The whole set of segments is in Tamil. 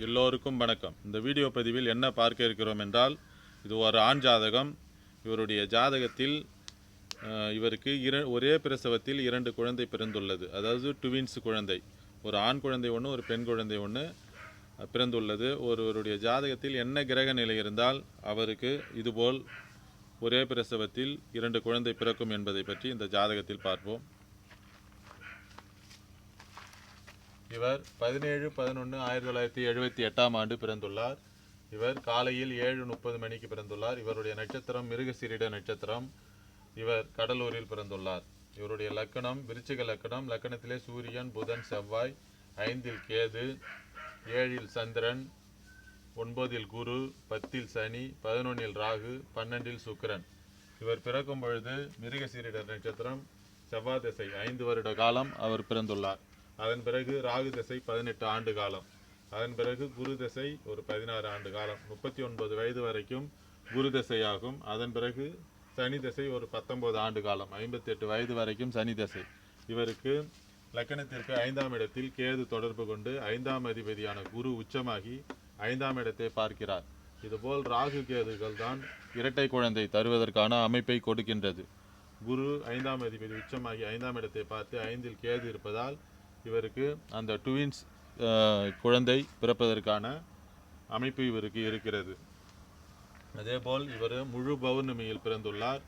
எல்லோருக்கும் வணக்கம். இந்த வீடியோ பதிவில் என்ன பார்க்க இருக்கிறோம் என்றால், இது ஒரு ஆண் ஜாதகம். இவருடைய ஜாதகத்தில் இவருக்கு ஒரே பிரசவத்தில் 2 குழந்தை பிறந்துள்ளது. அதாவது ட்வின்ஸ் குழந்தை, ஒரு ஆண் குழந்தை ஒன்று, ஒரு பெண் குழந்தை ஒன்று பிறந்துள்ளது. ஒருவருடைய ஜாதகத்தில் என்ன கிரக நிலை இருந்தால் அவருக்கு இதுபோல் ஒரே பிரசவத்தில் 2 குழந்தை பிறக்கும் என்பதை பற்றி இந்த ஜாதகத்தில் பார்ப்போம். இவர் 17/11/1978 ஆண்டு பிறந்துள்ளார். இவர் காலையில் 7:30 மணிக்கு பிறந்துள்ளார். இவருடைய நட்சத்திரம் மிருகசீரிட நட்சத்திரம். இவர் கடலூரில் பிறந்துள்ளார். இவருடைய லக்கணம் விருச்சிக லக்கணம். லக்கணத்திலே சூரியன், புதன், செவ்வாய், 5இல் கேது, 7இல் சந்திரன், 9இல் குரு, 10இல் சனி, 11இல் ராகு, 12இல் சுக்கிரன். இவர் பிறக்கும் பொழுது மிருகசீரிட நட்சத்திரம், செவ்வாய் திசை 5 வருட காலம் அவர் பிறந்துள்ளார். அதன் பிறகு ராகு திசை 18 ஆண்டு காலம். அதன் பிறகு குரு திசை ஒரு 16 ஆண்டு காலம். 39 வயது வரைக்கும் குரு திசையாகும். அதன் பிறகு சனி திசை ஒரு 19 ஆண்டு காலம். 58 வயது வரைக்கும் சனி திசை. இவருக்கு லக்கணத்திற்கு 5ஆம் இடத்தில் கேது தொடர்பு கொண்டு 5ஆம் அதிபதியான குரு உச்சமாகி 5ஆம் இடத்தை பார்க்கிறார். இதுபோல் ராகு கேதுகள் தான் இரட்டை குழந்தை தருவதற்கான அமைப்பை கொடுக்கின்றது. குரு 5ஆம் அதிபதி உச்சமாகி 5ஆம் இடத்தை பார்த்து 5இல் கேது இருப்பதால் இவருக்கு அந்த ட்வின்ஸ் குழந்தை பிறப்பதற்கான அமைப்பு இவருக்கு இருக்கிறது. அதேபோல் இவர் முழு பௌர்ணமியில் பிறந்துள்ளார்.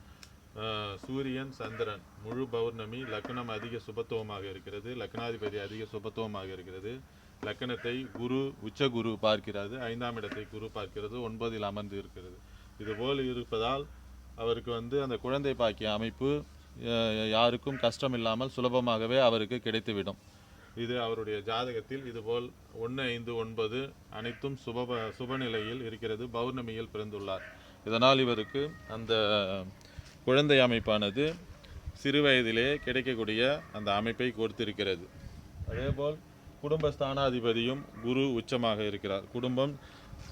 சூரியன், சந்திரன் முழு பௌர்ணமி. லக்னம் அதிக சுபத்துவமாக இருக்கிறது. லக்னாதிபதி அதிக சுபத்துவமாக இருக்கிறது. லக்கணத்தை குரு உச்ச குரு பார்க்கிறது. 5ஆம் இடத்தை குரு பார்க்கிறது. 9இல் அமர்ந்து இருக்கிறது. இதுபோல் இருப்பதால் அவருக்கு அந்த குழந்தை பாக்கிய அமைப்பு யாருக்கும் கஷ்டம் இல்லாமல் சுலபமாகவே அவருக்கு கிடைத்துவிடும். இது அவருடைய ஜாதகத்தில் இதுபோல் 1, 5, 9 அனைத்தும் சுபநிலையில் இருக்கிறது. பௌர்ணமியில் பிறந்துள்ளார். இதனால் இவருக்கு அந்த குழந்தை அமைப்பானது சிறு வயதிலே கிடைக்கக்கூடிய அந்த அமைப்பை கொடுத்திருக்கிறது. அதேபோல் குடும்பஸ்தானாதிபதியும் குரு உச்சமாக இருக்கிறார். குடும்பம்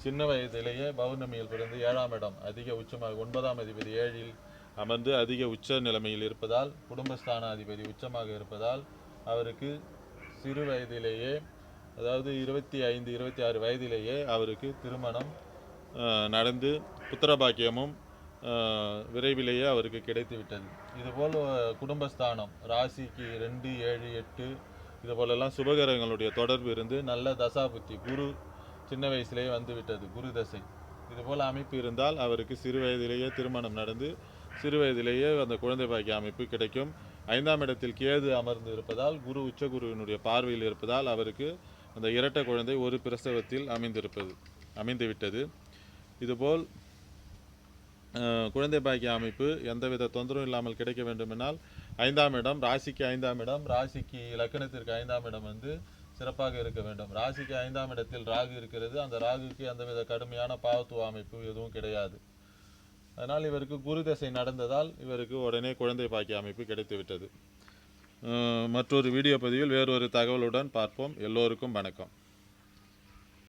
சின்ன வயதிலேயே பௌர்ணமியில் பிறந்து 7ஆம் இடம் அதிக உச்சமாக 9ஆம் அதிபதி 7இல் அமர்ந்து அதிக உச்ச நிலைமையில் இருப்பதால், குடும்பஸ்தானாதிபதி உச்சமாக இருப்பதால் அவருக்கு சிறு வயதிலேயே, அதாவது 25, 26 வயதிலேயே அவருக்கு திருமணம் நடந்து புத்திரபாக்கியமும் விரைவிலேயே அவருக்கு கிடைத்துவிட்டது. இதுபோல் குடும்பஸ்தானம் ராசிக்கு 2, 7, 8 இதுபோலெல்லாம் சுபகரங்களுடைய தொடர்பு இருந்து நல்ல தசாபுத்தி குரு சின்ன வயசுலேயே வந்துவிட்டது, குரு தசை. இதுபோல் அமைப்பு இருந்தால் அவருக்கு சிறு வயதிலேயே திருமணம் நடந்து சிறு வயதிலேயே அந்த குழந்தை பாக்கிய அமைப்பு கிடைக்கும். 5ஆம் இடத்தில் கேது அமர்ந்து இருப்பதால், குரு உச்சகுருவினுடைய பார்வையில் இருப்பதால் அவருக்கு அந்த இரட்டை குழந்தை ஒரு பிரசவத்தில் அமைந்துவிட்டது. இதுபோல் குழந்தை பாக்கிய அமைப்பு எந்தவித தொந்தரவும் இல்லாமல் கிடைக்க வேண்டுமென்றால் 5ஆம் இடம், ராசிக்கு 5ஆம் இடம், ராசிக்கு லக்கணத்திற்கு 5ஆம் இடம் சிறப்பாக இருக்க வேண்டும். ராசிக்கு 5ஆம் இடத்தில் ராகு இருக்கிறது. அந்த ராகுக்கு எந்தவித கடுமையான பாவத்துவ அமைப்பு எதுவும் கிடையாது. அதனால் இவருக்கு குரு தசை நடந்ததால் இவருக்கு உடனே குழந்தை பாக்கிய அமைப்பு கிடைத்துவிட்டது. மற்றொரு வீடியோ பதிவில் வேறொரு தகவலுடன் பார்ப்போம். எல்லோருக்கும் வணக்கம்.